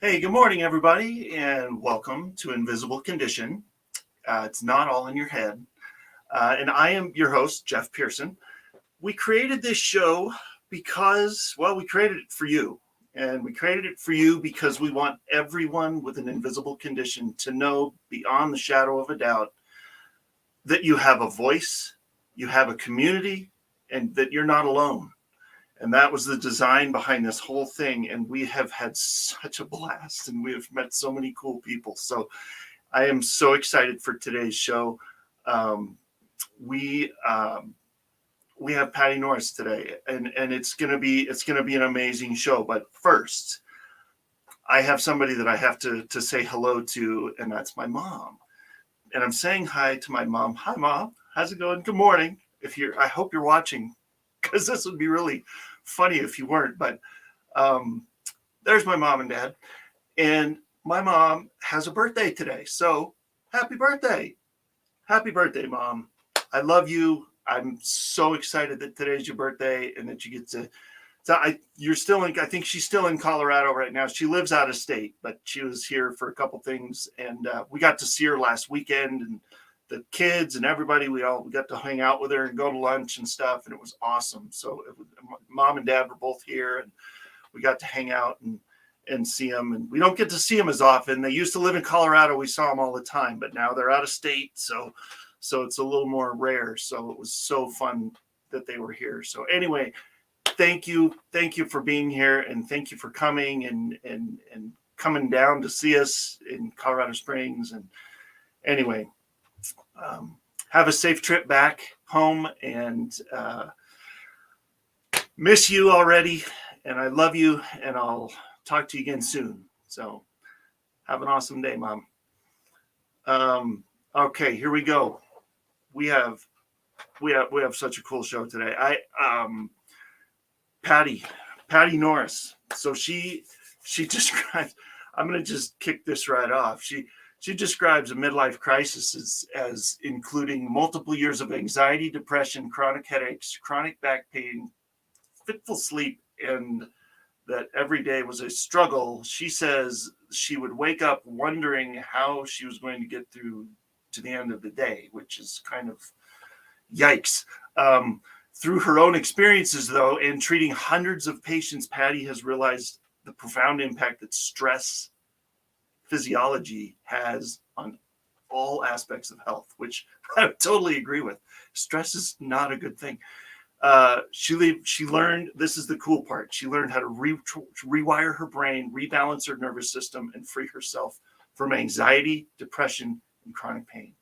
Hey, good morning, everybody, and welcome to Invisible Condition. It's not all in your head. And I am your host, Jeff Pearson. We created this show because, well, we created it for you. And we created it for you because we want everyone with an invisible condition to know beyond the shadow of a doubt that you have a voice, you have a community, and that you're not alone. And that was the design behind this whole thing. And we have had such a blast and we have met so many cool people. So I am so excited for today's show. We have Patti Norris today, and it's gonna be an amazing show. But first, I have somebody that I have to say hello to, and that's my mom. And I'm saying hi to my mom. Hi, Mom. How's it going? Good morning. I hope you're watching, because this would be really funny if you weren't. But there's my mom and dad, and my mom has a birthday today. So happy birthday. Happy birthday, Mom. I love you. I'm so excited that today's your birthday and that you get to you're still in, I think she's still in Colorado right now. She lives out of state, but she was here for a couple things, and we got to see her last weekend, and the kids and everybody, we got to hang out with her and go to lunch and stuff, and it was awesome. So Mom and Dad were both here, and we got to hang out and see them. And we don't get to see them as often. They used to live in Colorado. We saw them all the time, but now they're out of state. So it's a little more rare. So it was so fun that they were here. So anyway, thank you for being here, and thank you for coming and coming down to see us in Colorado Springs. And anyway, have a safe trip back home, and miss you already, and I love you, and I'll talk to you again soon. So have an awesome day, Mom. Okay, here we go. We have such a cool show today. Patti Norris. So she describes, I'm going to just kick this right off. She describes a midlife crisis as including multiple years of anxiety, depression, chronic headaches, chronic back pain, fitful sleep, and that every day was a struggle. She says she would wake up wondering how she was going to get through to the end of the day, which is kind of yikes. Through her own experiences, though, and treating hundreds of patients, Patti has realized the profound impact that stress physiology has on all aspects of health, which I totally agree with. Stress is not a good thing. She learned, this is the cool part, she learned how to rewire her brain, rebalance her nervous system, and free herself from anxiety, depression, and chronic pain.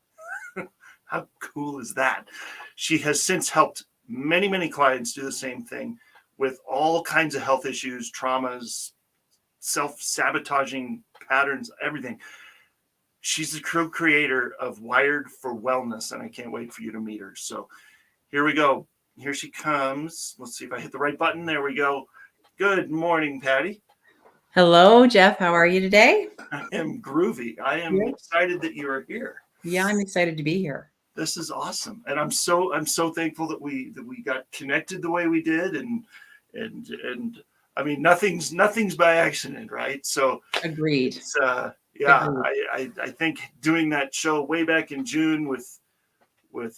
How cool is that? She has since helped many clients do the same thing with all kinds of health issues, traumas, self-sabotaging patterns, everything. She's the co-creator of Wired for Wellness, and I can't wait for you to meet her. So here we go. Here she comes. Let's see if I hit the right button. There we go. Good morning, Patti. Hello, Jeff. How are you today? I am groovy. I am excited that you are here. Yeah, I'm excited to be here. This is awesome, and I'm so thankful that we got connected the way we did, and I mean nothing's by accident, right? So Agreed. it's yeah, Agreed. I think doing that show way back in June with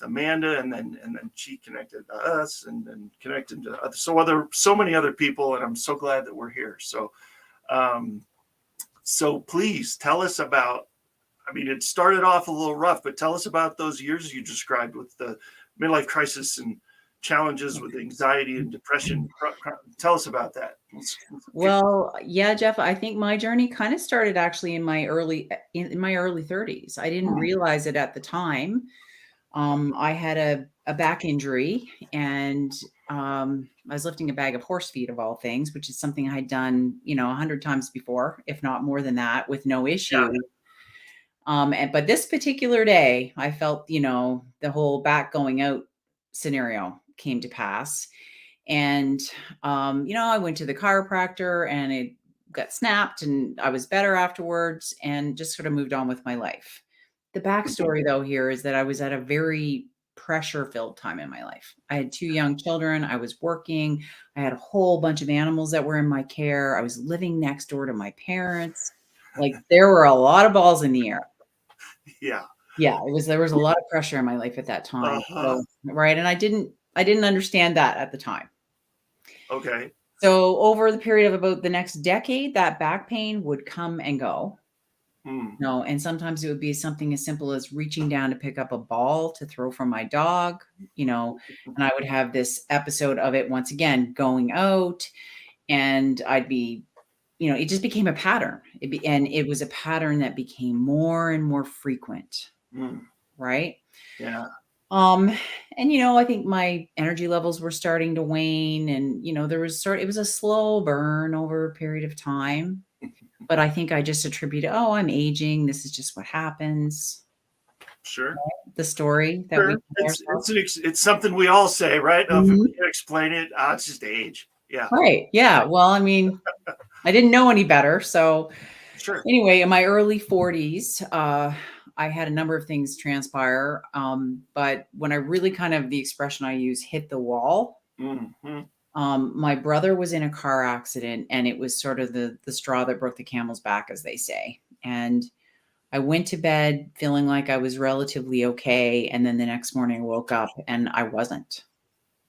Amanda, and then she connected to us, and then connected to so many other people, and I'm so glad that we're here. Um, so please tell us about. I mean, it started off a little rough, but tell us about those years you described with the midlife crisis and challenges with anxiety and depression. Tell us about that. Well, yeah, Jeff, I think my journey kind of started actually in my early 30s. I didn't realize it at the time. I had a back injury, and I was lifting a bag of horse feed of all things, which is something I had done, 100 times before, if not more than that, with no issue. Yeah. But this particular day, I felt, the whole back going out scenario came to pass. And, I went to the chiropractor and it got snapped and I was better afterwards and just sort of moved on with my life. The backstory though here is that I was at a very pressure filled time in my life. I had 2 young children. I was working. I had a whole bunch of animals that were in my care. I was living next door to my parents. Like there were a lot of balls in the air. Yeah. Yeah, there was a lot of pressure in my life at that time. Uh-huh. So, right. And I didn't understand that at the time. Okay. So over the period of about the next decade, that back pain would come and go. And sometimes it would be something as simple as reaching down to pick up a ball to throw from my dog, and I would have this episode of it once again going out, and I'd be, it just became a pattern. And it was a pattern that became more and more frequent. Right. Yeah. And I think my energy levels were starting to wane, and it was a slow burn over a period of time. But I think I just attributed, oh, I'm aging. This is just what happens. Sure. Right? The story that we tell ourselves. It's something we all say, right? If we can't explain it, it's just age. Yeah. Right. Yeah. Well, I mean, I didn't know any better. So Sure. anyway, in my early 40s, I had a number of things transpire. But when I really the expression I use, hit the wall, my brother was in a car accident, and it was sort of the straw that broke the camel's back, as they say. And I went to bed feeling like I was relatively okay. And then the next morning I woke up and I wasn't.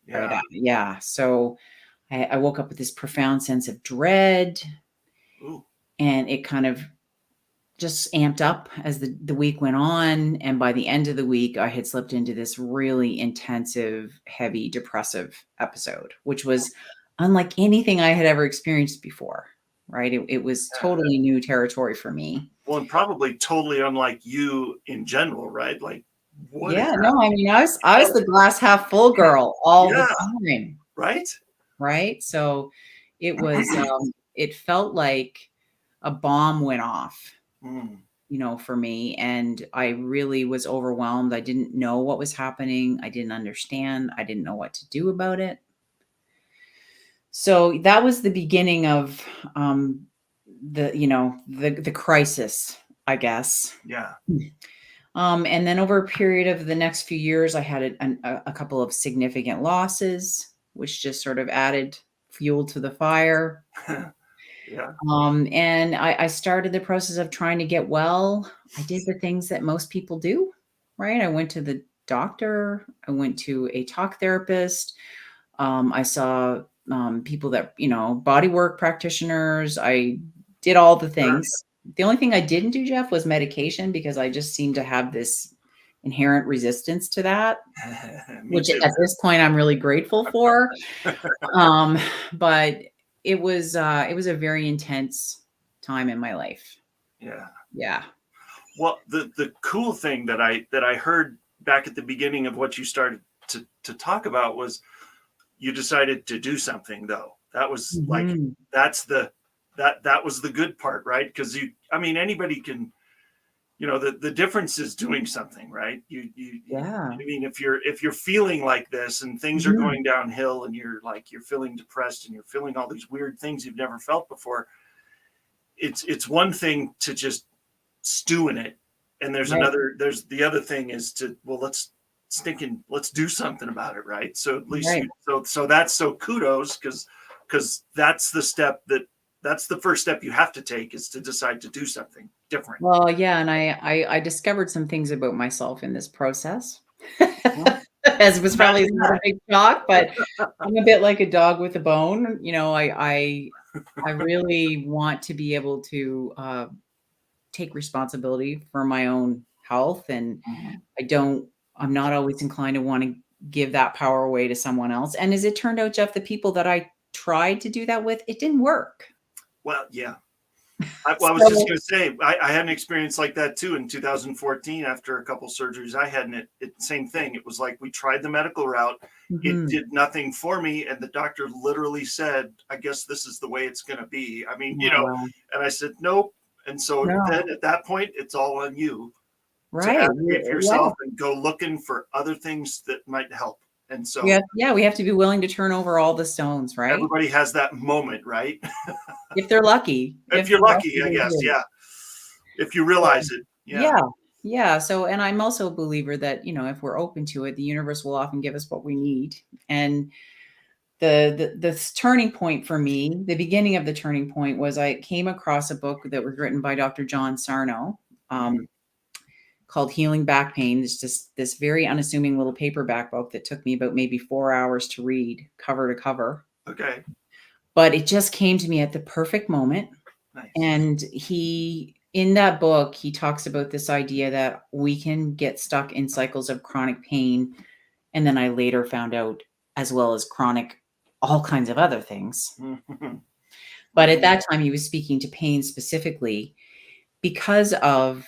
Yeah. Right. Yeah. So I woke up with this profound sense of dread. Ooh. And it kind of just amped up as the week went on. And by the end of the week, I had slipped into this really intensive, heavy, depressive episode, which was unlike anything I had ever experienced before. Right. It was totally new territory for me. Well, and probably totally unlike you in general, right? Like, what? Yeah, no, I mean, I was the glass half full girl all the time. Right. Right. So it was, it felt like a bomb went off. For me. And I really was overwhelmed. I didn't know what was happening. I didn't understand. I didn't know what to do about it. So that was the beginning of the crisis, I guess. Yeah. And then over a period of the next few years, I had a couple of significant losses, which just sort of added fuel to the fire. Yeah. And I started the process of trying to get well. I did the things that most people do, right? I went to the doctor. I went to a talk therapist. I saw people that, body work practitioners. I did all the things. Sure. The only thing I didn't do, Jeff, was medication, because I just seemed to have this inherent resistance to that, which at this point I'm really grateful for. But it was a very intense time in my life. Yeah. Yeah. Well, the cool thing that I heard back at the beginning of what you started to talk about was you decided to do something, though. That was like, that was the good part, right? Because anybody can, the difference is doing something, right? I mean, if you're feeling like this and things are going downhill and you're feeling depressed and you're feeling all these weird things you've never felt before, it's one thing to just stew in it. And there's the other thing is let's stinking, let's do something about it, right? So at least Right. so kudos, because that's the first step you have to take, is to decide to do something different. Well, yeah, and I discovered some things about myself in this process. Mhm. As was probably Imagine not a that. big shock, but I'm a bit like a dog with a bone. You know, I really want to be able to take responsibility for my own health, and Mhm. I'm not always inclined to want to give that power away to someone else. And as it turned out, Jeff, the people that I tried to do that with, it didn't work. Well, yeah. Well, I was just So, going to say, I had an experience like that too in 2014 after a couple surgeries I had, and same thing. It was like we tried the medical route. It mhm. did nothing for me. And the doctor literally said, I guess this is the way it's going to be. I mean, Wow. and I said, nope. And so No, then at that point, it's all on you to right. advocate for Yeah. yourself and go looking for other things that might help. And Yeah, so yeah, we have to be willing to turn over all the stones, right? everybody has that moment, right? If they're lucky. If If you're they're lucky, lucky, I they guess. do. Yeah. If you realize it. Yeah. Yeah. Yeah. So, and I'm also a believer that, if we're open to it, the universe will often give us what we need. And the turning point for me, the beginning of the turning point was I came across a book that was written by Dr. John Sarno, Mhm. called Healing Back Pain. It's just this very unassuming little paperback book that took me about maybe 4 hours to read cover to cover. Okay. But it just came to me at the perfect moment. Nice. And in that book, he talks about this idea that we can get stuck in cycles of chronic pain. And then I later found out, as well as chronic, all kinds of other things. Mhm. But at Mhm. that time, he was speaking to pain specifically because of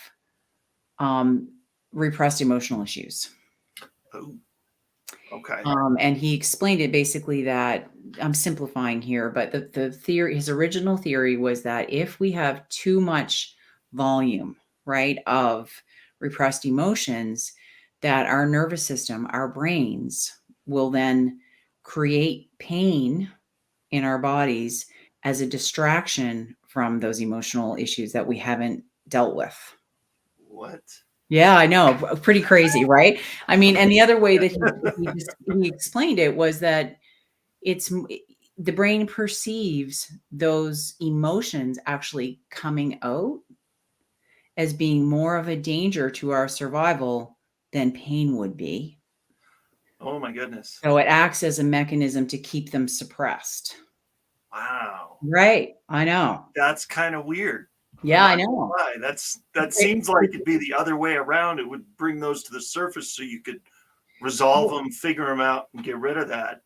um, repressed emotional issues. Oh, okay. And he explained it basically that I'm simplifying here, but the theory, his original theory was that if we have too much volume, right, of repressed emotions, that our nervous system, our brains will then create pain in our bodies as a distraction from those emotional issues that we haven't dealt with. What? Yeah, I know. Pretty crazy, right? I mean, and the other way that he explained it was that it's the brain perceives those emotions actually coming out as being more of a danger to our survival than pain would be. Oh my goodness. So it acts as a mechanism to keep them suppressed. Wow. Right. I know. That's kind of weird. I'm Yeah, not I gonna know. lie. That seems like it'd be the other way around. It would bring those to the surface so you could resolve them, figure them out, and get rid of that.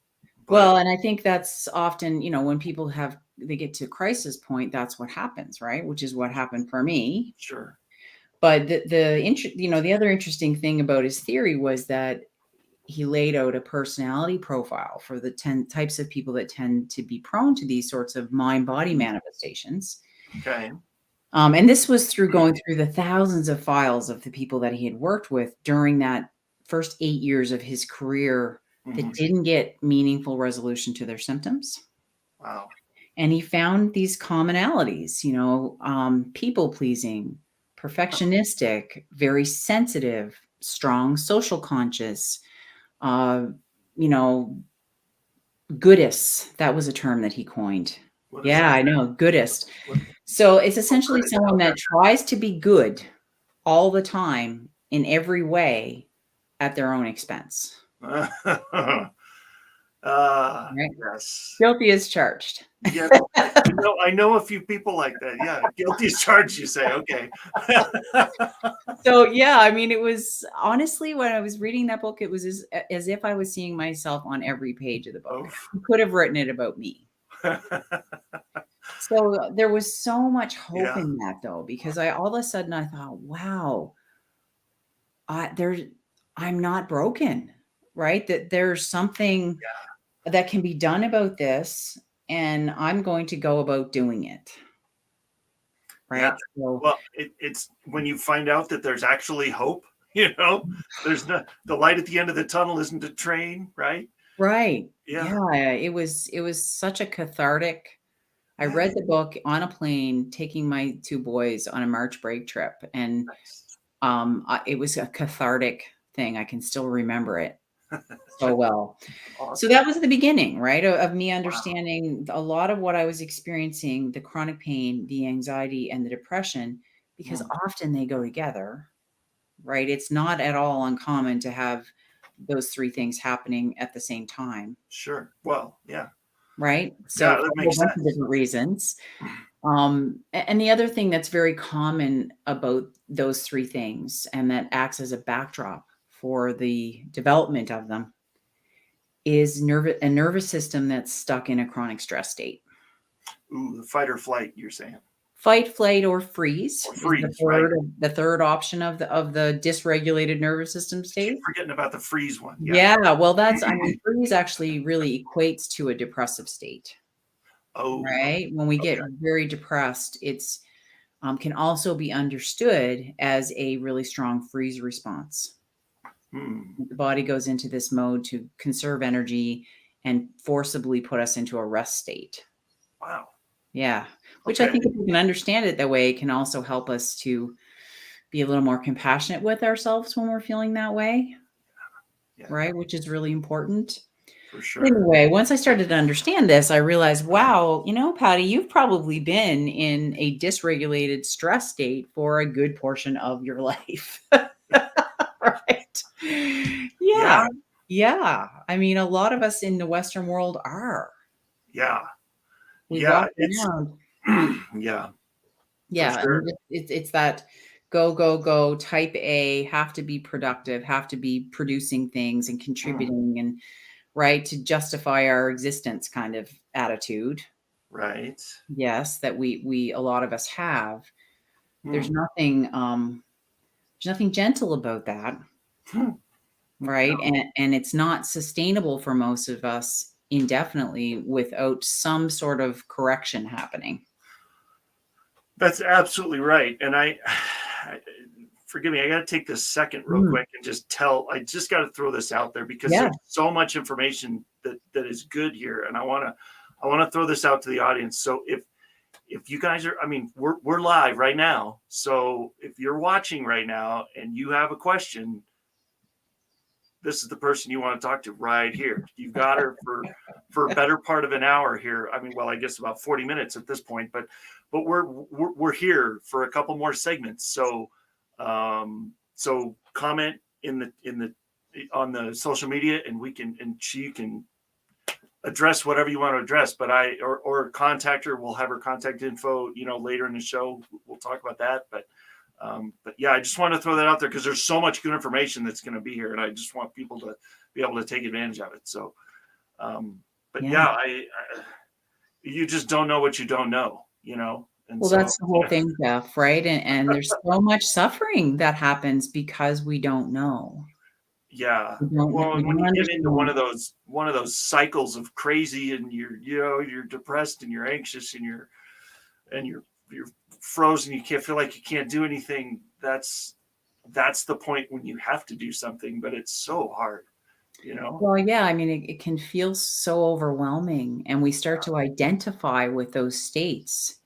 But Well, and I think that's often, when people they get to crisis point, that's what happens, right? Which is what happened for me. sure. But the other interesting thing about his theory was that he laid out a personality profile for the 10 types of people that tend to be prone to these sorts of mind body Mhm. manifestations. Okay. And this was through going through the thousands of files of the people that he had worked with during that first 8 years of his career that Mhm. didn't get meaningful resolution to their symptoms. Wow. And he found these commonalities, people pleasing, perfectionistic, very sensitive, strong social conscious, uh, you know, goodist. That was a term that he coined. What is Yeah, that? I know, goodist. What? So it's I'll essentially write it someone that tries to be good all the time in every way at their own expense. down. Right? Yes. Guilty as charged. Yeah. I know a few people like that. Yeah. Guilty as charged, you say. Okay. So, yeah, I mean, it was honestly, when I was reading that book, it was as if I was seeing myself on every page of the book. Oh. He could have written it about me. So there was so much hope Yeah. in that, though, because all of a sudden I thought, wow, there's I'm not broken, right? That there's something that can be done about this, and I'm going to go about doing it. Yeah. Right. So, Well, it's when you find out that there's actually hope, you know, there's not the light at the end of the tunnel isn't a train, right? right. Yeah. Yeah. It was such a cathartic. I Yeah. read the book on a plane, taking my two boys on a March break trip, and Nice. it was a cathartic thing. I can still remember it so well. So Awesome. that was the beginning, right, of me Wow. understanding a lot of what I was experiencing, the chronic pain, the anxiety, and the depression, because Mm, often they go together, right? It's not at all uncommon to have those 3 things happening at the same time, sure. Well, yeah. right? So Yeah, for that a whole makes bunch of sense. different reasons. And the other thing that's very common about those 3 things, and that acts as a backdrop for the development of them, is a nervous system that's stuck in a chronic stress state. Ooh, the fight or flight, you're saying. Fight, flight, or freeze Or is freeze, right? the third option of the dysregulated nervous system Keep state. forgetting about the freeze one. Yeah. Yeah, well, I mean, freeze actually really equates to a depressive state, Oh, right? When we get okay. very depressed, it's can also be understood as a really strong freeze response. Hmm. The body goes into this mode to conserve energy and forcibly put us into a rest state. Wow. Yeah, which I Okay. think if we can understand it that way, it can also help us to be a little more compassionate with ourselves when we're feeling that way, Yeah, right? Which is really important. for But sure. anyway, once I started to understand this, I realized, wow, Patty, you've probably been in a dysregulated stress state for a good portion of your life. Right. Yeah. Yeah. Yeah. I mean, a lot of us in the Western world are. Yeah. We Yeah. walk It's around. yeah, for Yeah. sure. And it's that go, go, go, type A, have to be productive, have to be producing things and Mm, contributing and right to justify our existence kind of attitude. right. Yes, that we a lot of us have. There's Hmm. nothing gentle about that, Hmm. right? No, And it's not sustainable for most of us indefinitely without some sort of correction happening. that's absolutely right. And I forgive me, I got to take this second real Mm, quick and I just got to throw this out there because yeah, there's so much information that is good here. And I want to throw this out to the audience. So if you guys are, I mean, we're live right now. So if you're watching right now and you have a question, this is the person you want to talk to right here. You've got her for a better part of an hour here. I mean, well, I guess about 40 minutes at this point, but we're here for a couple more segments. So comment in the on the social media, and she can address whatever you want to address. But or contact her. We'll have her contact info. Later in the show, we'll talk about that. But yeah, I just want to throw that out there because there's so much good information that's going to be here, and I just want people to be able to take advantage of it. So, but yeah. yeah, you just don't know what you don't know, and Well, so that's the whole thing, Jeff, right? And there's so much suffering that happens because we don't know. yeah. We don't Well, we and when don't you get into one understand. of those cycles of crazy, and you're depressed and you're anxious and you're frozen, you can't feel like you can't do anything. That's the point when you have to do something, but it's so hard. Well, yeah, I mean, it can feel so overwhelming, and we start to identify with those states,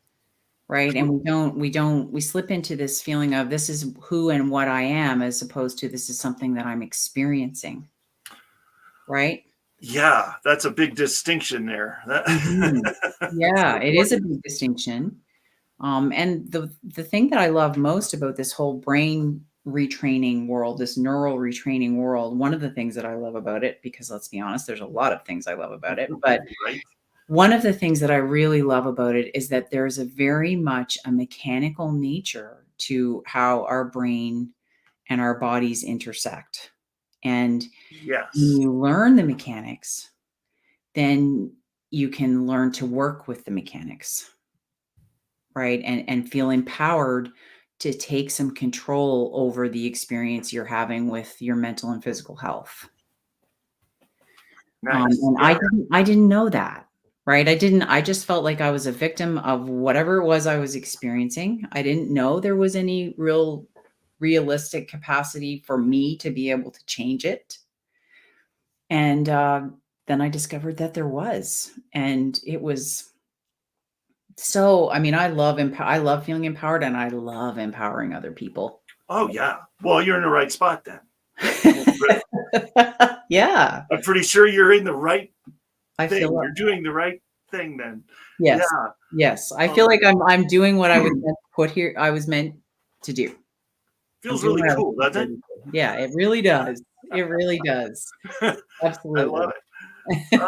right? And we slip into this feeling of this is who and what I am, as opposed to this is something that I'm experiencing, right? Yeah, that's a big distinction there. Mhm. That's a Yeah, good it is point. a big distinction. And the thing that I love most about this whole brain retraining world, this neural retraining world, one of the things that I love about it, because let's be honest, there's a lot of things I love about it, but Right? one of the things that I really love about it is that there's a very much a mechanical nature to how our brain and our bodies intersect. And when Yes. you learn the mechanics, then you can learn to work with the mechanics, right? And feel empowered to take some control over the experience you're having with your mental and physical health. Nice. And Yeah. I didn't know that, right? I just felt like I was a victim of whatever it was I was experiencing. I didn't know there was any realistic capacity for me to be able to change it. And then I discovered that there was, and it was so. I mean, I love feeling empowered, and I love empowering other people. Oh yeah. Well, you're in the right spot then. Yeah. I'm pretty sure you're in the right I thing. feel You're doing the right thing then. yes. Yeah. Yes. I feel like I'm doing what I was meant to put here. I was meant to do. I'm Feels doing really what I was cool, meant doesn't to do. Yeah, it really does. It really does. it? I love Absolutely. it.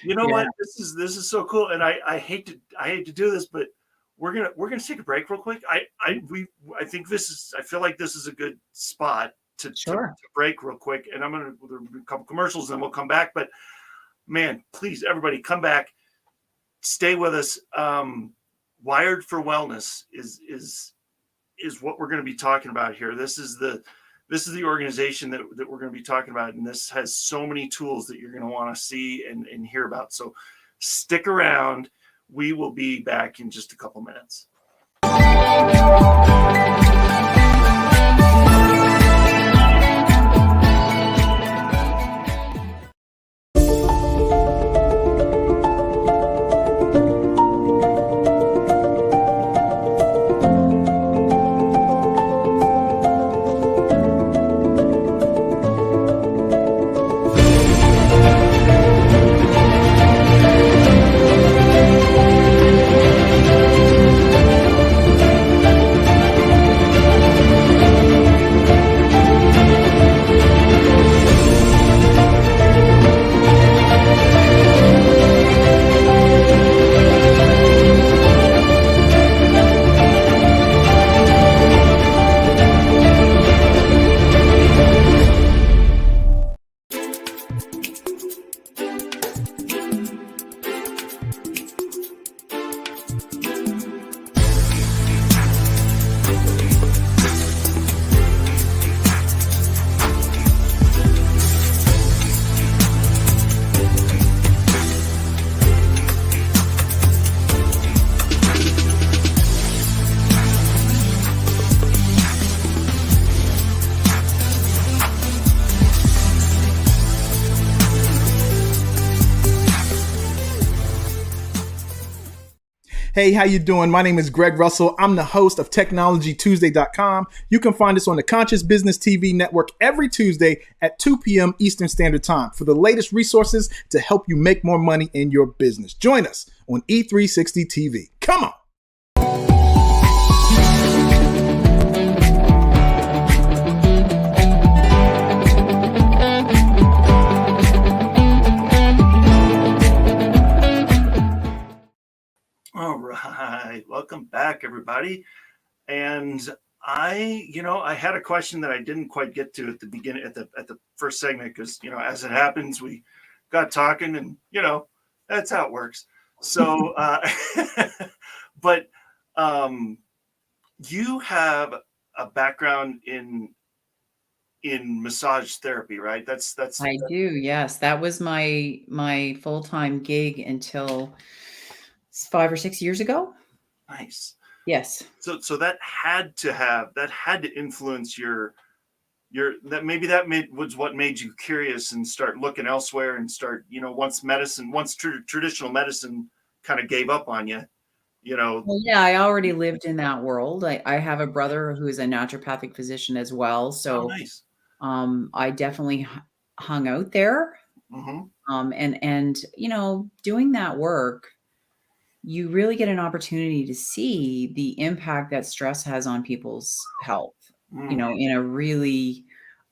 You know Yeah, what? This is so cool, and I hate to do this, but we're gonna take a break real quick. I think I feel like this is a good spot to sure. break real quick, and there'll be a couple commercials, and then we'll come back. But man, please, everybody, come back, stay with us. Wired for Wellness is what we're going to be talking about here. This is the organization that we're going to be talking about, and this has so many tools that you're going to want to see and hear about. So stick around. We will be back in just a couple minutes. Hey, how you doing? My name is Greg Russell. I'm the host of TechnologyTuesday.com. You can find us on the Conscious Business TV network every Tuesday at 2 p.m. Eastern Standard Time for the latest resources to help you make more money in your business. Join us on E360 TV. Come on. All right, welcome back, everybody. And I had a question that I didn't quite get to at the beginning, at the first segment, because as it happens, we got talking, and that's how it works. So, but you have a background in massage therapy, right? That's I do. Yes, that was my full-time gig until 5 or 6 years ago. nice. Yes. So that had to influence your was what made you curious and start looking elsewhere and start once traditional medicine kind of gave up on you. Well, yeah, I already lived in that world. I have a brother who is a naturopathic physician as well, Oh, so nice. I definitely hung out there. Mm-hmm. And doing that work, you really get an opportunity to see the impact that stress has on people's health, in a really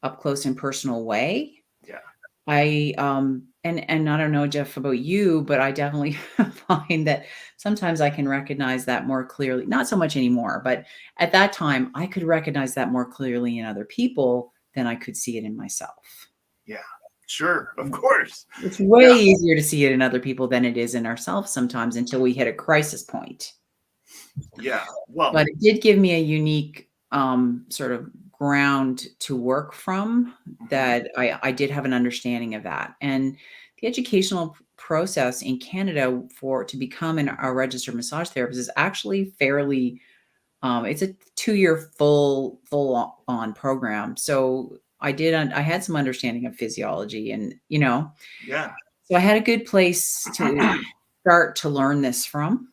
up close and personal way. Yeah. And I don't know, Jeff, about you, but I definitely find that sometimes I can recognize that more clearly. Not so much anymore, but at that time, I could recognize that more clearly in other people than I could see it in myself. Yeah. Sure. Of course. It's way easier to see it in other people than it is in ourselves sometimes until we hit a crisis point. Yeah. Well, But it did give me a unique sort of ground to work from, that I did have an understanding of that. And the educational process in Canada to become a registered massage therapist is actually fairly, it's a 2-year full on program. So I had some understanding of physiology, and yeah. so I had a good place to start to learn this from,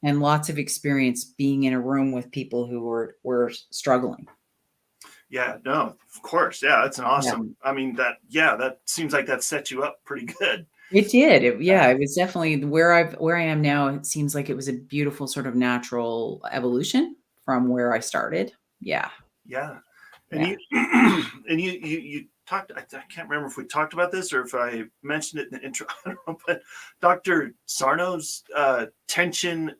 and lots of experience being in a room with people who were struggling. Yeah, no, of course. Yeah, that's an Yeah. awesome. I mean, that seems like that set you up pretty good. It did. It was definitely where I am now. It seems like it was a beautiful sort of natural evolution from where I started. Yeah. Yeah. And Yeah. you and you talked, I can't remember if we talked about this or if I mentioned it in the intro, I don't know, but Dr. Sarno's tension.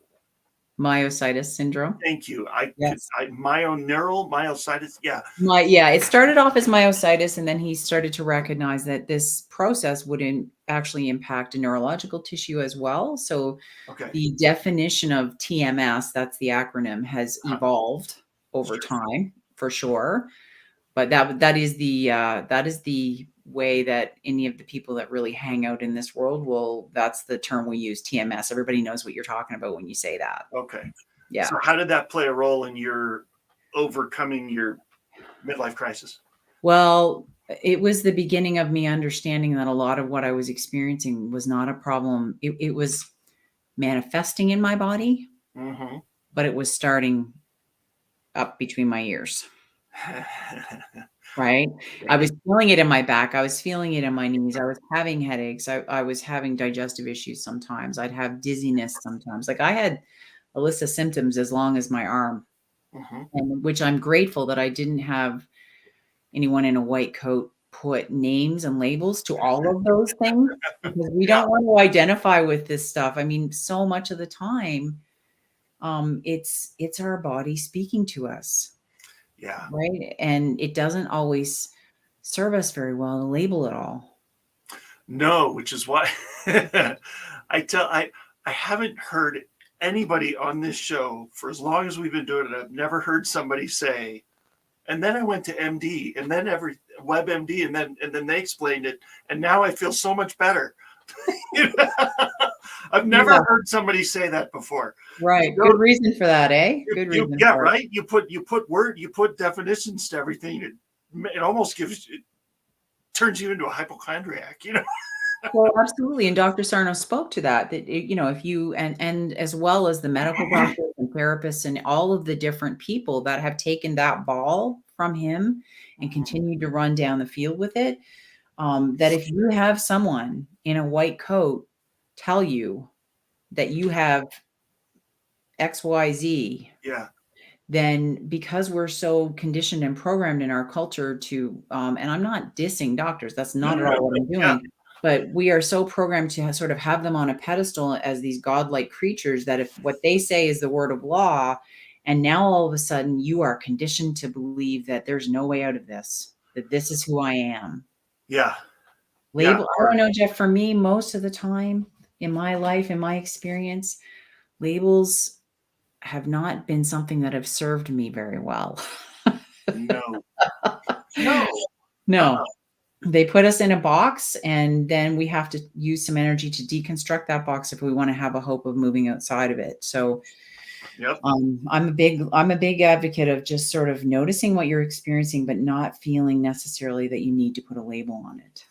Myositis syndrome. Thank you. Yes. Myoneural myositis. Yeah. It started off as myositis, and then he started to recognize that this process would actually impact a neurological tissue as well. So Okay. the definition of TMS, that's the acronym, has evolved over time for sure. But that is the way that any of the people that really hang out in this world that's the term we use, TMS. Everybody knows what you're talking about when you say that. Okay. Yeah. So how did that play a role in your overcoming your midlife crisis? Well, it was the beginning of me understanding that a lot of what I was experiencing was not a problem. It was manifesting in my body, Mm-hmm. but it was starting up between my ears. Right? I was feeling it in my back. I was feeling it in my knees. I was having headaches. I was having digestive issues sometimes. I'd have dizziness sometimes. Like I had a list of symptoms as long as my arm, Mm-hmm. and which I'm grateful that I didn't have anyone in a white coat put names and labels to all of those things, because we don't want to identify with this stuff. I mean, so much of the time, it's our body speaking to us. Yeah. Right. And it doesn't always serve us very well to label it all. No, which is why I haven't heard anybody on this show for as long as we've been doing it. I've never heard somebody say, and then I went to MD and then WebMD and then they explained it and now I feel so much better. I've never heard somebody say that before. Right. Good reason for that, eh? Good reason. Yeah, right. You put definitions to everything. It almost turns you into a hypochondriac, Well, absolutely. And Dr. Sarno spoke to that if you, and as well as the medical doctors and therapists and all of the different people that have taken that ball from him and continued to run down the field with it, that if you have someone in a white coat tell you that you have XYZ, Yeah. then because we're so conditioned and programmed in our culture to, and I'm not dissing doctors, that's not at all what I'm doing. Yeah. But we are so programmed to sort of have them on a pedestal as these godlike creatures that if what they say is the word of law, and now all of a sudden you are conditioned to believe that there's no way out of this, that this is who I am. Yeah. Label. I don't know, Jeff, for me, most of the time in my life, in my experience, labels have not been something that have served me very well. No. They put us in a box, and then we have to use some energy to deconstruct that box if we want to have a hope of moving outside of it. So yep. I'm a big advocate of just sort of noticing what you're experiencing, but not feeling necessarily that you need to put a label on it.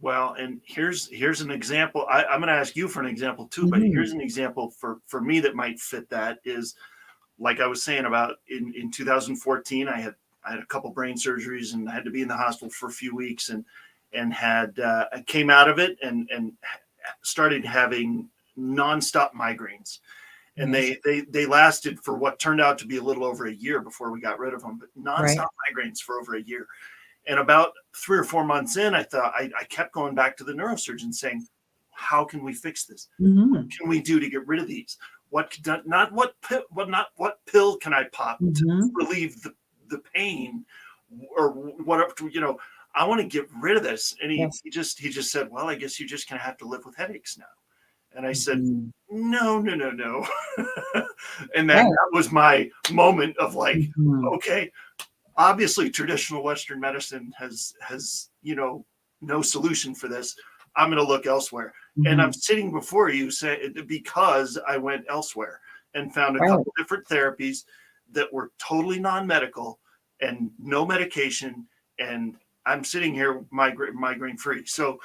Well, and here's an example. I'm going to ask you for an example too, but here's an example for me that might fit that is, like I was saying about in 2014, I had a couple brain surgeries and I had to be in the hospital for a few weeks and I came out of it and started having nonstop migraines. And they lasted for what turned out to be a little over a year before we got rid of them, but nonstop migraines for over a year. And about 3 or 4 months in, I thought I kept going back to the neurosurgeon saying, how can we fix this? What can we do to get rid of these? What pill can I pop to relieve the pain, or what? I want to get rid of this. And he just said, well, I guess you're just going to have to live with headaches now. And I said, no. And that was my moment of like, okay, obviously traditional Western medicine has no solution for this. I'm going to look elsewhere. And I'm sitting before you because I went elsewhere and found a couple different therapies that were totally non-medical and no medication. And I'm sitting here migraine free. So,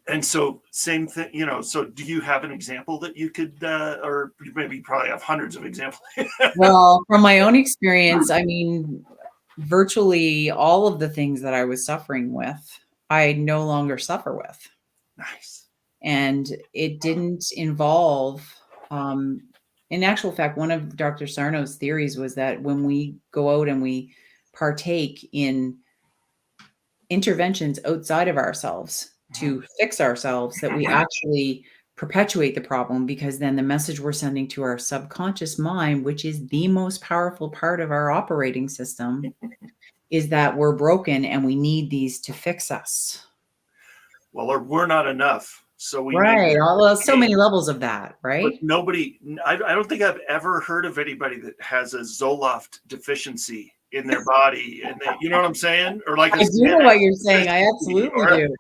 and so same thing, so do you have an example that you could, or maybe you probably have hundreds of examples? Well, from my own experience, I mean, virtually all of the things that I was suffering with, I no longer suffer with. Nice. And it didn't involve, in actual fact, one of Dr. Sarno's theories was that when we go out and we partake in interventions outside of ourselves to fix ourselves, that we actually perpetuate the problem, because then the message we're sending to our subconscious mind, which is the most powerful part of our operating system, is that we're broken and we need these to fix us. Well, or we're not enough. So we Right. need Well, so many levels of that, right? But nobody, I don't think I've ever heard of anybody that has a Zoloft deficiency in their body. And you know what I'm saying? Or like I do know what you're saying. I absolutely do.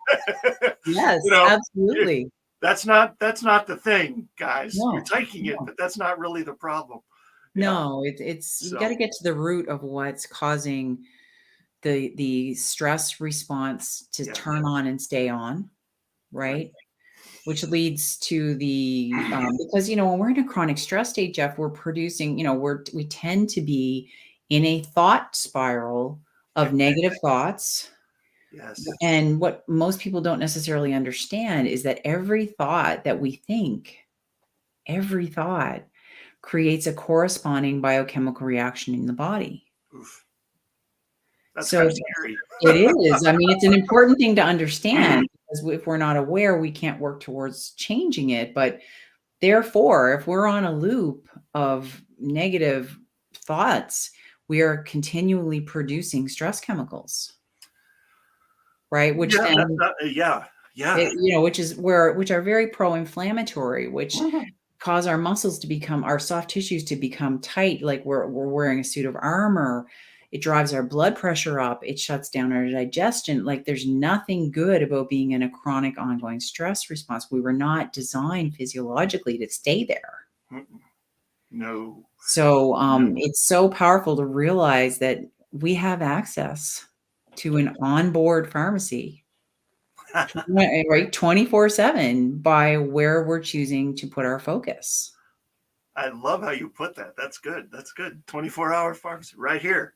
Yes, You know, absolutely. That's not the thing, guys. No, You're taking it, no. but that's not really the problem. No, it's you got to get to the root of what's causing the stress response to turn on and stay on, right? Which leads to the because when we're in a chronic stress state, Jeff, we're producing, we tend to be in a thought spiral of negative thoughts. Yes. And what most people don't necessarily understand is that every thought that we think, every thought creates a corresponding biochemical reaction in the body. Oof. That's So kind of scary. it is. I mean, it's an important thing to understand, because if we're not aware, we can't work towards changing it. But therefore, if we're on a loop of negative thoughts, we are continually producing stress chemicals, right? Which Yeah, then, which are very pro-inflammatory, which cause our muscles to become, our soft tissues to become tight, like we're wearing a suit of armor. It drives our blood pressure up. It shuts down our digestion. Like, there's nothing good about being in a chronic ongoing stress response. We were not designed physiologically to stay there. No. So it's so powerful to realize that we have access to an onboard pharmacy, right, 24/7, by where we're choosing to put our focus. I love how you put that. That's good. That's good. 24-hour pharmacy right here.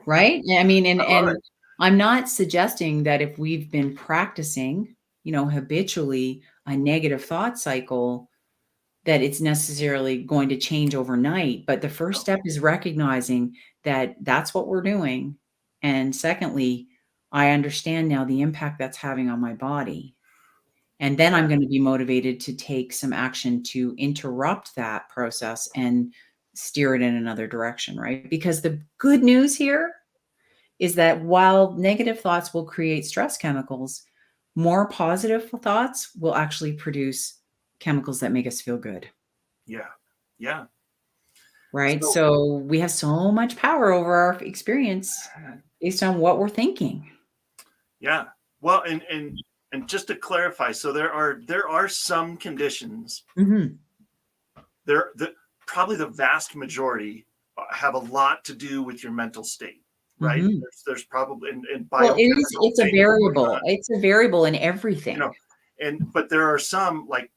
Right? I mean, and it. I'm not suggesting that if we've been practicing, habitually a negative thought cycle, that it's necessarily going to change overnight. But the first step is recognizing that that's what we're doing. And secondly, I understand now the impact that's having on my body. And then I'm going to be motivated to take some action to interrupt that process and steer it in another direction, right? Because the good news here is that while negative thoughts will create stress chemicals, more positive thoughts will actually produce chemicals that make us feel good. Yeah. Yeah. Right. So we have so much power over our experience based on what we're thinking. Yeah. Well, and just to clarify, so there are some conditions. Mm-hmm. Probably the vast majority have a lot to do with your mental state, right? Mm-hmm. There's probably in it's a variable. It's a variable in everything. But there are some, like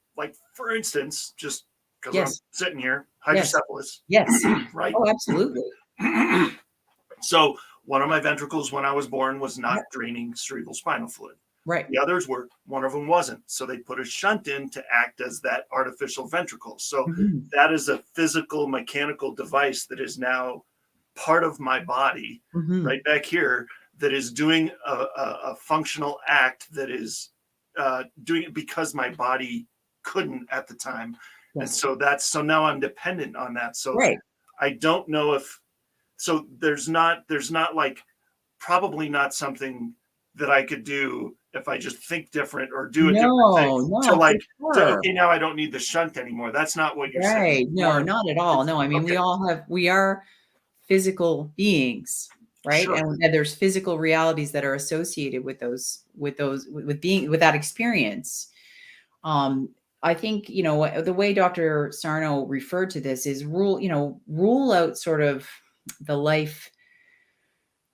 for instance, just because I'm sitting here, hydrocephalus. Yes. Right. Oh, absolutely. So one of my ventricles when I was born was not draining cerebral spinal fluid. Right. The others were. One of them wasn't. So they put a shunt in to act as that artificial ventricle. So that is a physical mechanical device that is now part of my body, right back here, that is doing a functional act that is doing it because my body couldn't at the time. Yes. And so now I'm dependent on that. So I don't know if, so there's not like, probably not something that I could do if I just think different or do a different thing. No. So okay, now I don't need the shunt anymore. That's not what you're saying. No, not at all. No, I mean, we are physical beings, right? Sure. And there's physical realities that are associated with that experience. I think, the way Dr. Sarno referred to this is rule out sort of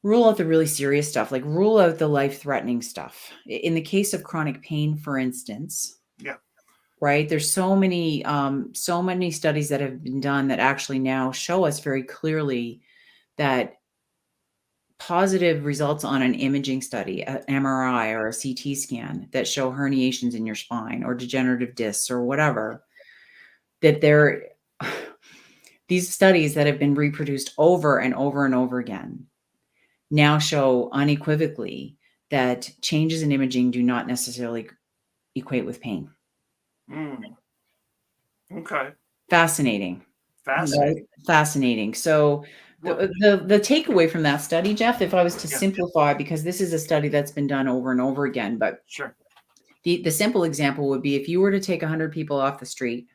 rule out the really serious stuff, like rule out the life-threatening stuff. In the case of chronic pain, for instance, right? There's so many studies that have been done that actually now show us very clearly that positive results on an imaging study, an MRI or a CT scan that show herniations in your spine or degenerative discs or whatever, that these studies that have been reproduced over and over and over again now show unequivocally that changes in imaging do not necessarily equate with pain. Okay. Fascinating. Fascinating. Right? Fascinating. So the takeaway from that study, Jeff, if I was to simplify, because this is a study that's been done over and over again, but sure. The simple example would be if you were to take 100 people off the street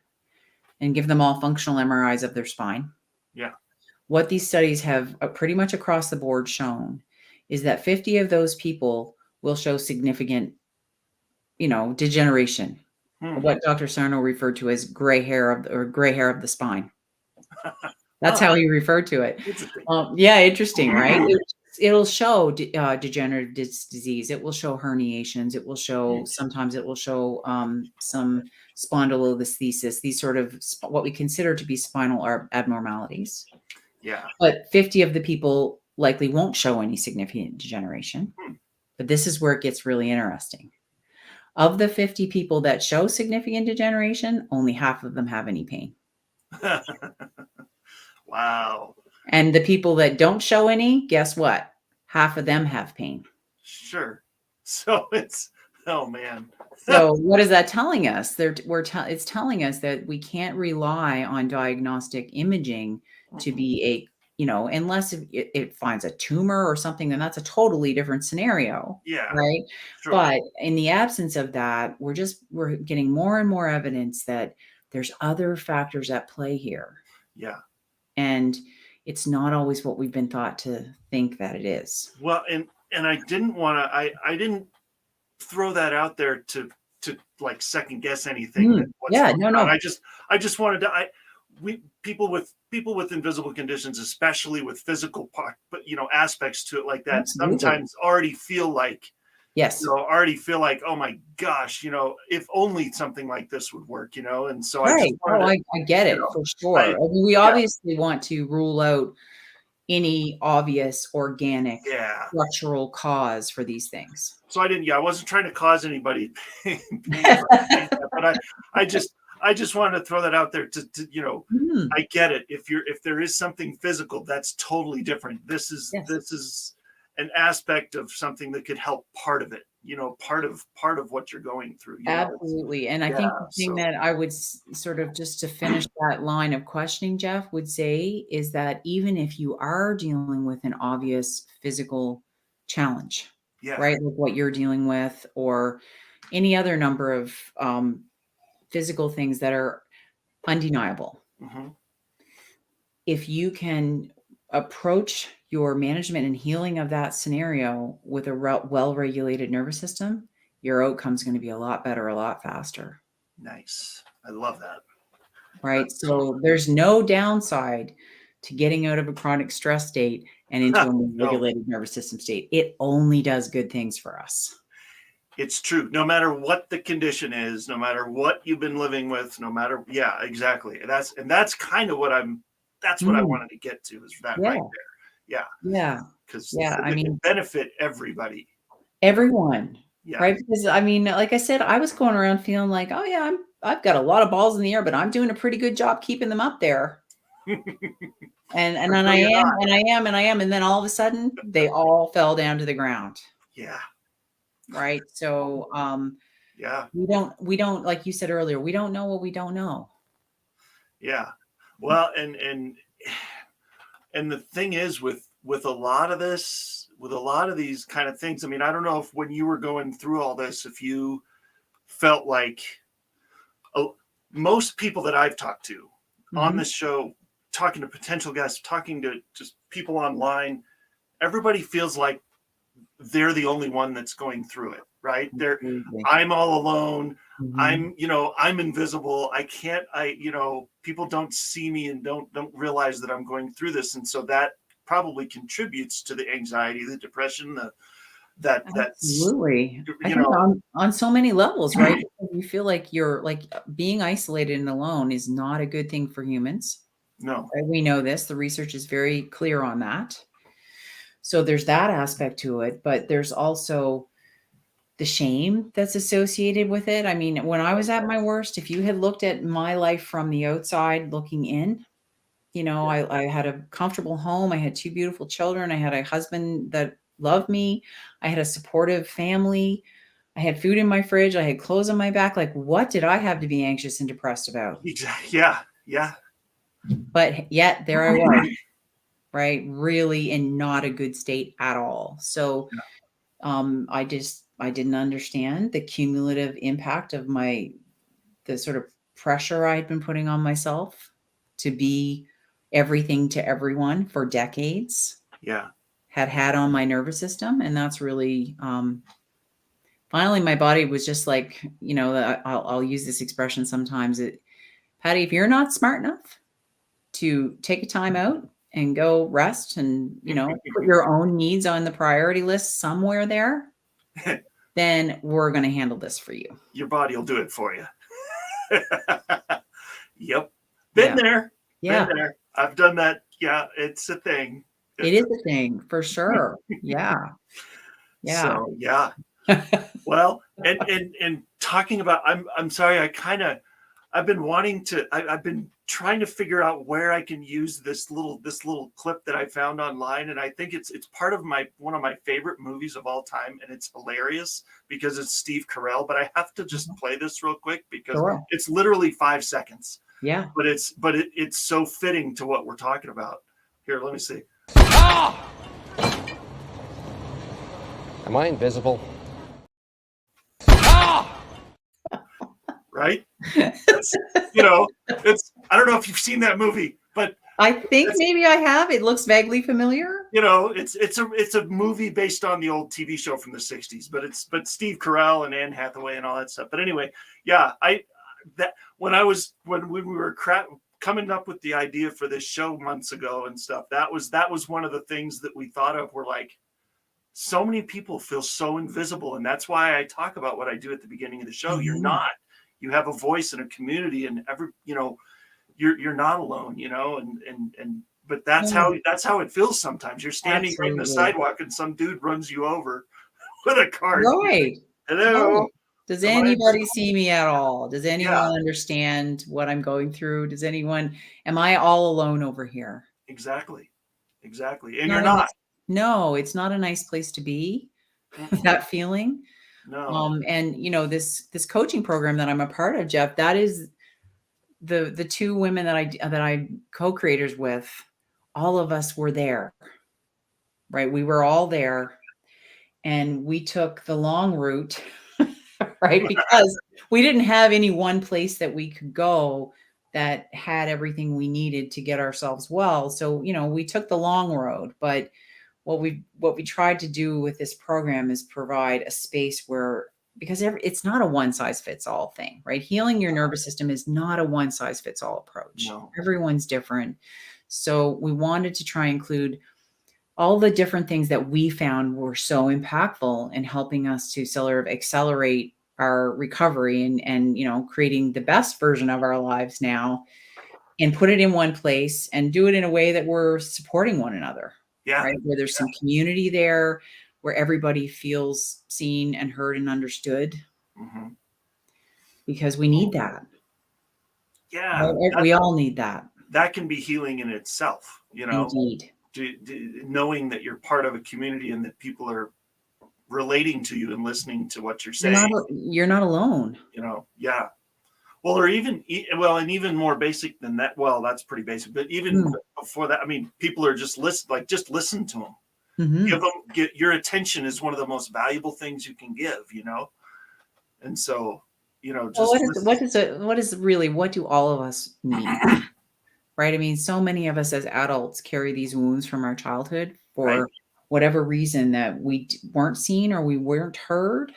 and give them all functional MRIs of their spine. Yeah. What these studies have pretty much across the board shown is that 50 of those people will show significant, degeneration. What Dr. Sarno referred to as gray hair of the spine. That's how he referred to it. Interesting, right? It'll show degenerative disc disease. It will show herniations. It will show, sometimes it will show some spondylolisthesis, these sort of what we consider to be spinal abnormalities. Yeah. But 50 of the people likely won't show any significant degeneration. But this is where it gets really interesting. Of the 50 people that show significant degeneration, only half of them have any pain. Wow. And the people that don't show any, guess what? Half of them have pain. Sure. So oh man. So what is that telling us? It's telling us that we can't rely on diagnostic imaging to be unless it finds a tumor or something, then that's a totally different scenario. Yeah. Right. Sure. But in the absence of that, we're getting more and more evidence that there's other factors at play here. Yeah. And it's not always what we've been taught to think that it is. Well, and I didn't want to, I didn't throw that out there to like second guess anything. No. I just wanted to, people with invisible conditions, especially with physical aspects to it like that, Absolutely. sometimes already feel like, yes, oh my gosh, if only something like this would work, and so right. I get it for sure. We obviously want to rule out any obvious organic structural cause for these things. So I wasn't trying to cause anybody pain, but I just wanted to throw that out there to I get it. If there is something physical, that's totally different. This is an aspect of something that could help part of it, part of what you're going through. Absolutely. And I think the thing that I would sort of, just to finish that line of questioning, Jeff, would say is that even if you are dealing with an obvious physical challenge, right, like what you're dealing with, or any other number of physical things that are undeniable, if you can approach your management and healing of that scenario with a well-regulated nervous system, your outcome's going to be a lot better, a lot faster. Nice. I love that. Right. So there's no downside to getting out of a chronic stress state and into a more regulated nervous system state. It only does good things for us. It's true. No matter what the condition is, no matter what you've been living with, no matter, exactly. That's kind of what that's what I wanted to get to, is that right there. Yeah. Because it can benefit everybody. Everyone. Yeah. Right. Because like I said, I was going around feeling like, oh yeah, I've got a lot of balls in the air, but I'm doing a pretty good job keeping them up there. and then I am. And then all of a sudden they all fell down to the ground. Yeah. Right. So we don't, like you said earlier, we don't know what we don't know. Yeah. Well, and the thing is with a lot of this, with a lot of these kind of things, I don't know if when you were going through all this, if you felt like most people that I've talked to on this show, talking to potential guests, talking to just people online, everybody feels like they're the only one that's going through it, right? I'm all alone. I'm invisible. People don't see me and don't realize that I'm going through this. And so that probably contributes to the anxiety, the depression, that's absolutely, on so many levels, right? You feel like you're like being isolated and alone is not a good thing for humans. No. Right? We know this. The research is very clear on that. So there's that aspect to it, but there's also the shame that's associated with it. I mean, when I was at my worst, if you had looked at my life from the outside looking in, you know, I had a comfortable home. I had 2 beautiful children. I had a husband that loved me. I had a supportive family. I had food in my fridge. I had clothes on my back. Like, what did I have to be anxious and depressed about? Exactly. Yeah. Yeah. But yet there I was, right? Really in not a good state at all. So I didn't understand the cumulative impact of the sort of pressure I had been putting on myself to be everything to everyone for decades Yeah. had on my nervous system. And that's really, finally my body was just like, you know, I'll use this expression sometimes. Patti, if you're not smart enough to take a time out and go rest and, you know, put your own needs on the priority list somewhere there, then we're going to handle this for you. Your body will do it for you. Yep. Been there. Yeah. Been there. I've done that. Yeah. It's a thing. It is a thing for sure. Yeah. Yeah. So, yeah. Well, and talking about, I'm sorry. I've been wanting to, I've been trying to figure out where I can use this little clip that I found online. And I think it's part of one of my favorite movies of all time. And it's hilarious because it's Steve Carell, but I have to just play this real quick because it's literally 5 seconds. Yeah. But it's so fitting to what we're talking about. Here, let me see. Am I invisible? Right? You know, I don't know if you've seen that movie, but I think maybe I have. It looks vaguely familiar. You know, it's a movie based on the old TV show from the 60s, but Steve Carell and Anne Hathaway and all that stuff. But anyway, yeah, when we were coming up with the idea for this show months ago and stuff, that was one of the things that we thought of. We're like, so many people feel so invisible, and that's why I talk about what I do at the beginning of the show. You're not. You have a voice in a community, and you're not alone. You know, but that's how it feels sometimes. You're standing right in the sidewalk, and some dude runs you over with a cart. Right. Hello. Right. Does anybody see me at all? Does anyone understand what I'm going through? Am I all alone over here? Exactly. And you're not. No, it's not a nice place to be. That feeling. No. And you know, this coaching program that I'm a part of, Jeff, that is the 2 women that I co-creators with. All of us were there, right? We were all there, and we took the long route, right? Because we didn't have any one place that we could go that had everything we needed to get ourselves well. So, you know, we took the long road, but what we tried to do with this program is provide a space where, because it's not a one size fits all thing, right? Healing your nervous system is not a one size fits all approach. No. Everyone's different. So we wanted to try and include all the different things that we found were so impactful in helping us to sort of accelerate our recovery and you know, creating the best version of our lives now, and put it in one place and do it in a way that we're supporting one another. Yeah. Right. Where there's some community there, where everybody feels seen and heard and understood, because we need that. Yeah. Right? We all need that. That can be healing in itself, you know. Indeed. Knowing that you're part of a community and that people are relating to you and listening to what you're saying. You're not alone. You know, yeah. Well, or even more basic than that. Well, that's pretty basic. But even before that, I mean, people are just listen to them. Get your attention is one of the most valuable things you can give. You know, and so you know, just what do all of us need? Right. I mean, so many of us as adults carry these wounds from our childhood for whatever reason that we weren't seen or we weren't heard.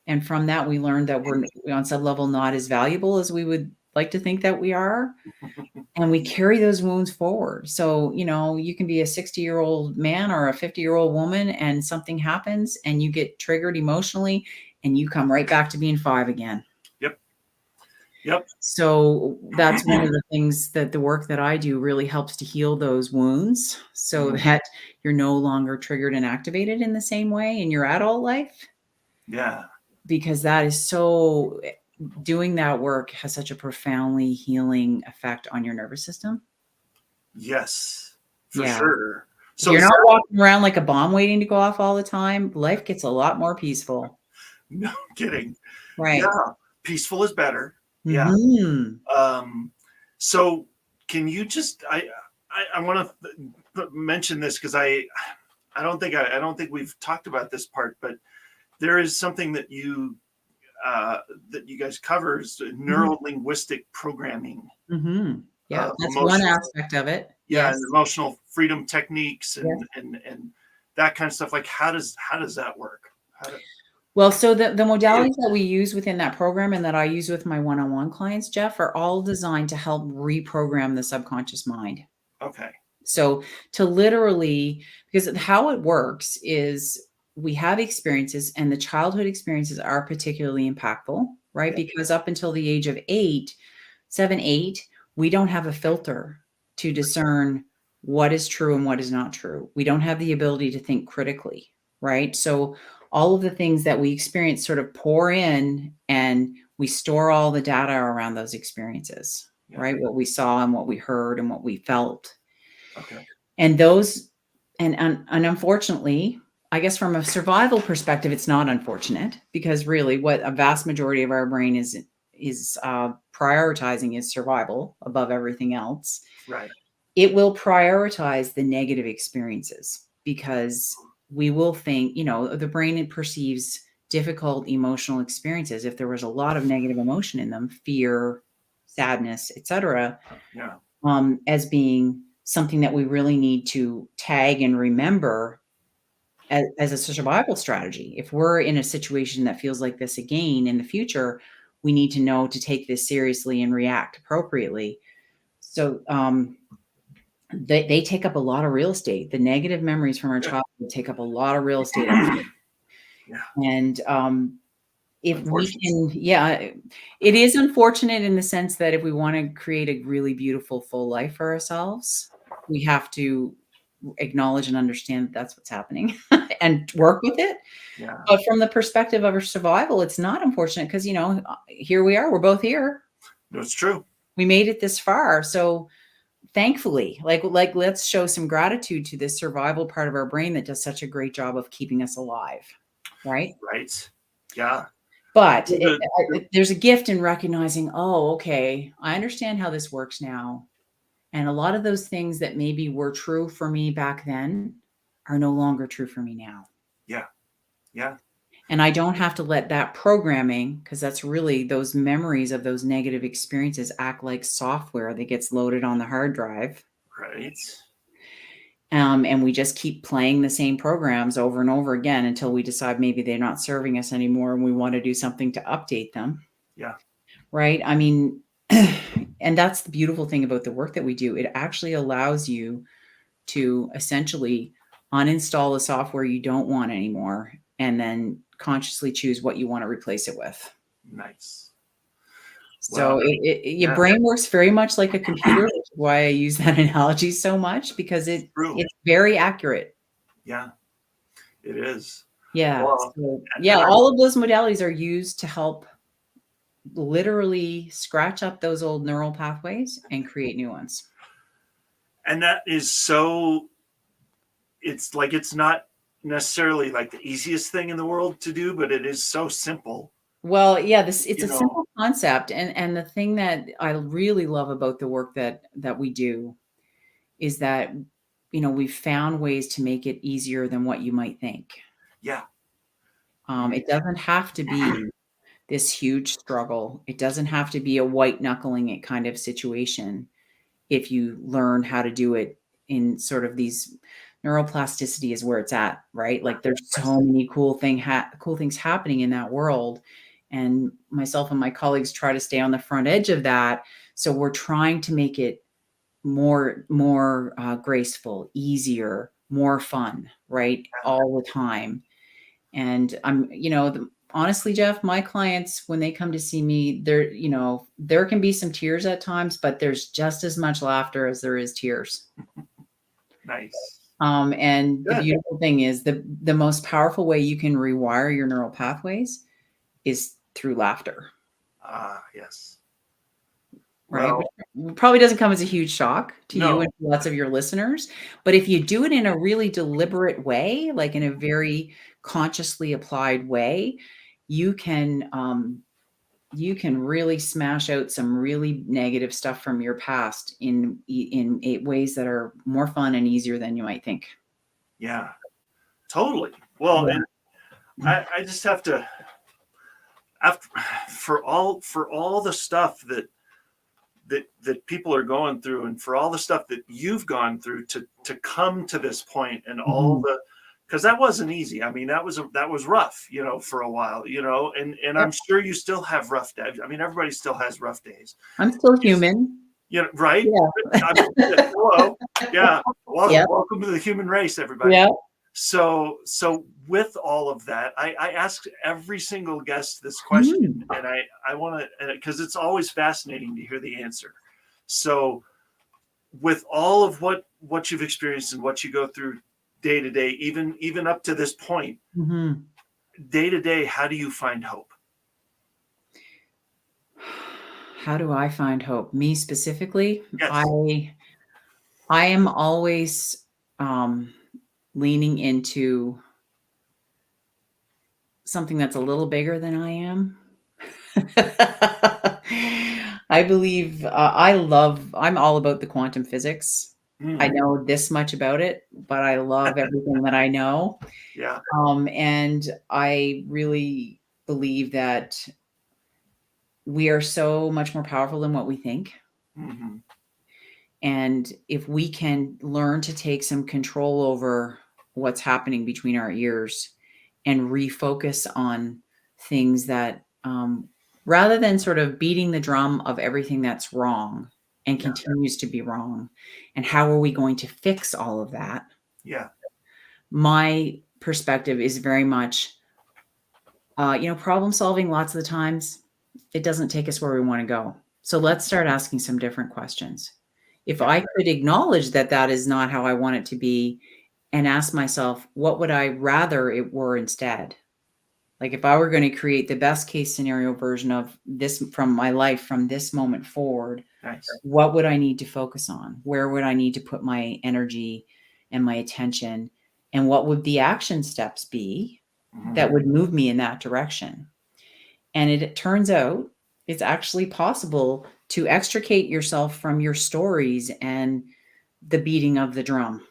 And from that, we learned that we're on some level not as valuable as we would like to think that we are. And we carry those wounds forward. So, you know, you can be a 60-year-old man or a 50-year-old woman, and something happens and you get triggered emotionally and you come right back to being 5 again. Yep. Yep. So that's one of the things that the work that I do really helps to heal those wounds so that you're no longer triggered and activated in the same way in your adult life. Yeah. Because that is so, doing that work has such a profoundly healing effect on your nervous system. Yes, for Yeah. sure. If you're not walking around like a bomb waiting to go off all the time, life gets a lot more peaceful. No kidding. Right. Yeah. Peaceful is better. Yeah. So can you just, I want to mention this because I don't think we've talked about this part, but there is something that you guys cover is neuro-linguistic programming. Yeah, that's one aspect of it. Yeah, Yes. and emotional freedom techniques and Yes. and that kind of stuff. Like how does that work? Well, so the modalities that we use within that program and that I use with my one-on-one clients, Jeff, are all designed to help reprogram the subconscious mind. Okay. So to literally, because how it works is we have experiences and the childhood experiences are particularly impactful, right? Yeah. Because up until the age of 7, 8, we don't have a filter to discern what is true and what is not true. We don't have the ability to think critically, right? So all of the things that we experience sort of pour in and we store all the data around those experiences, right? What we saw and what we heard and what we felt. Okay. And those, and unfortunately, I guess from a survival perspective, it's not unfortunate because really what a vast majority of our brain is prioritizing is survival above everything else. Right. It will prioritize the negative experiences because we will think, the brain perceives difficult emotional experiences. If there was a lot of negative emotion in them, fear, sadness, etc., as being something that we really need to tag and remember as a survival strategy. If we're in a situation that feels like this again in the future, we need to know to take this seriously and react appropriately. So they take up a lot of real estate. The negative memories from our childhood take up a lot of real estate. And if we can, it is unfortunate in the sense that if we want to create a really beautiful, full life for ourselves, we have to acknowledge and understand that that's what's happening and work with it. Yeah. But from the perspective of our survival, it's not unfortunate because, here we are, we're both here. That's true. We made it this far. So thankfully, like let's show some gratitude to this survival part of our brain that does such a great job of keeping us alive. Right. Right. Yeah. But there's a gift in recognizing, oh, okay, I understand how this works now. And a lot of those things that maybe were true for me back then are no longer true for me now. Yeah. Yeah. And I don't have to let that programming, because that's really those memories of those negative experiences act like software that gets loaded on the hard drive. Right. And we just keep playing the same programs over and over again until we decide maybe they're not serving us anymore and we want to do something to update them. Yeah. Right. I mean, and that's the beautiful thing about the work that we do. It actually allows you to essentially uninstall the software you don't want anymore and then consciously choose what you want to replace it with. Nice. So your brain works very much like a computer, which is why I use that analogy so much, because it's very accurate. Yeah, it is. Yeah. Well, so, all of those modalities are used to help literally scratch up those old neural pathways and create new ones. And that is so, it's like, it's not necessarily like the easiest thing in the world to do, but it is so simple. Well, yeah, it's a simple concept. And the thing that I really love about the work that we do is that, we've found ways to make it easier than what you might think. Yeah. It doesn't have to be this huge struggle. It doesn't have to be a white knuckling it kind of situation. If you learn how to do it in sort of these neuroplasticity is where it's at, right? Like there's so many cool things happening in that world. And myself and my colleagues try to stay on the front edge of that. So we're trying to make it more graceful, easier, more fun, right? All the time. And I'm, honestly, Jeff, my clients, when they come to see me, there can be some tears at times, but there's just as much laughter as there is tears. Nice. And the Good. beautiful thing is the most powerful way you can rewire your neural pathways is through laughter. Yes. Right. Well, Which probably doesn't come as a huge shock to no. you and to lots of your listeners. But if you do it in a really deliberate way, like in a very consciously applied way, you can really smash out some really negative stuff from your past in ways that are more fun and easier than you might think. Yeah, totally. Well, Yeah. and I just have to, for all the stuff that people are going through, and for all the stuff that you've gone through to come to this point, and all the, because that wasn't easy. I mean, that was rough, for a while, and I'm sure you still have rough days. I mean, everybody still has rough days. I'm still human. Right? Yeah. I mean, hello. Yeah. Well, Yeah. welcome to the human race, everybody. Yeah. So with all of that, I ask every single guest this question, and I want to, because it's always fascinating to hear the answer. So with all of what you've experienced and what you go through day to day, even up to this point, day to day, how do you find hope? How do I find hope? Me specifically? Yes. I am always leaning into something that's a little bigger than I am. I believe I'm all about the quantum physics. I know this much about it, but I love everything that I know. Yeah. And I really believe that we are so much more powerful than what we think. And if we can learn to take some control over what's happening between our ears and refocus on things that, rather than sort of beating the drum of everything that's wrong and continues to be wrong, and how are we going to fix all of that? Yeah. My perspective is very much, problem solving lots of the times, it doesn't take us where we want to go. So let's start asking some different questions. If I could acknowledge that that is not how I want it to be, and ask myself, what would I rather it were instead? Like if I were going to create the best case scenario version of this from my life from this moment forward, what would I need to focus on? Where would I need to put my energy and my attention? And what would the action steps be that would move me in that direction? And it turns out it's actually possible to extricate yourself from your stories and the beating of the drum,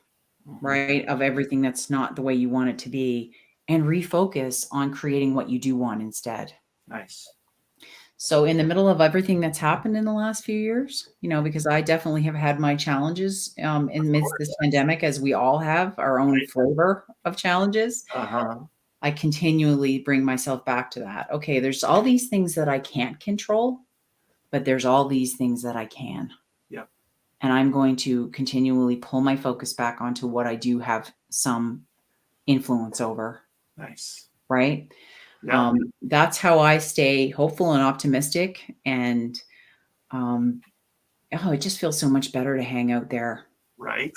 right? Of everything that's not the way you want it to be, and refocus on creating what you do want instead. Nice. So in the middle of everything that's happened in the last few years, because I definitely have had my challenges in midst this pandemic, as we all have our own flavor of challenges. I continually bring myself back to that. Okay, there's all these things that I can't control, but there's all these things that I can. Yep. And I'm going to continually pull my focus back onto what I do have some influence over. Nice. Right? Yeah. That's how I stay hopeful and optimistic. And it just feels so much better to hang out there. Right.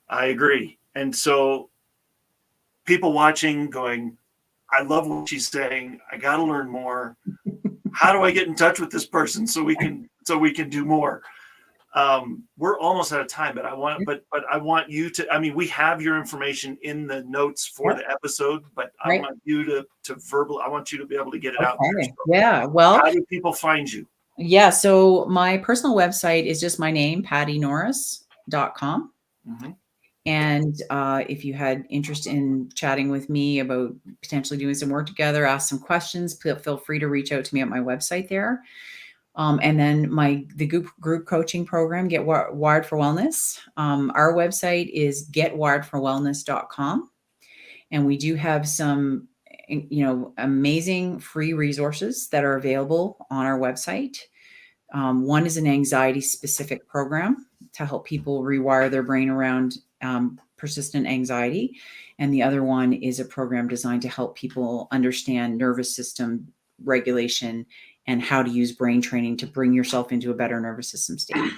I agree. And so people watching going, I love what she's saying. I got to learn more. How do I get in touch with this person so we can do more? We're almost out of time, but I want you to, I mean, we have your information in the notes for the episode, but I want you I want you to be able to get it out there. So yeah. Well, how do people find you? Yeah. So my personal website is just my name, pattinorris.com. And if you had interest in chatting with me about potentially doing some work together, ask some questions, feel free to reach out to me at my website there. And then the group coaching program, Get Wired for Wellness. Our website is getwiredforwellness.com. And we do have some, amazing free resources that are available on our website. One is an anxiety specific program to help people rewire their brain around persistent anxiety. And the other one is a program designed to help people understand nervous system regulation and how to use brain training to bring yourself into a better nervous system state.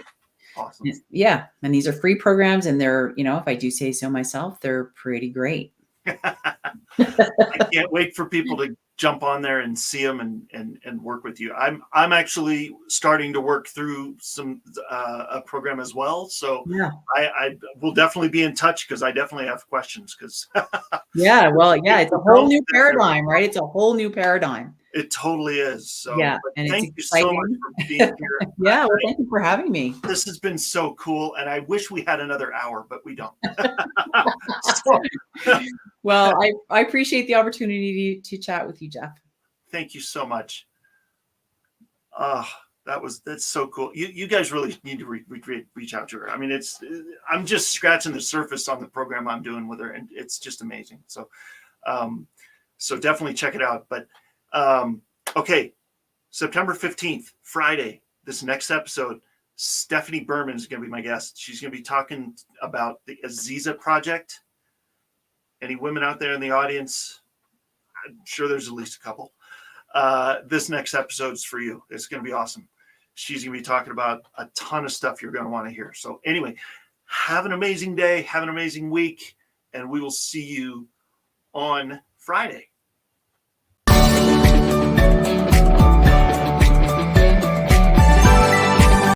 Awesome. Yeah. And these are free programs, and they're, if I do say so myself, they're pretty great. I can't wait for people to jump on there and see them and work with you. I'm actually starting to work through a program as well. So Yeah. I will definitely be in touch, because I definitely have questions. Because yeah, well, yeah, it's a whole new paradigm, right? It's a whole new paradigm. It totally is. So yeah, and thank you so much for being here. Yeah, well, thank you for having me. This has been so cool, and I wish we had another hour, but we don't. Well, I appreciate the opportunity to chat with you, Jeff. Thank you so much. That's so cool. You guys really need to reach out to her. I mean, I'm just scratching the surface on the program I'm doing with her, and it's just amazing. So, so definitely check it out. But okay, September 15th, Friday, this next episode, Stephanie Berman is going to be my guest. She's going to be talking about the Aziza Project. Any women out there in the audience? I'm sure there's at least a couple. This next episode's for you. It's going to be awesome. She's going to be talking about a ton of stuff you're going to want to hear. So anyway, have an amazing day. Have an amazing week. And we will see you on Friday.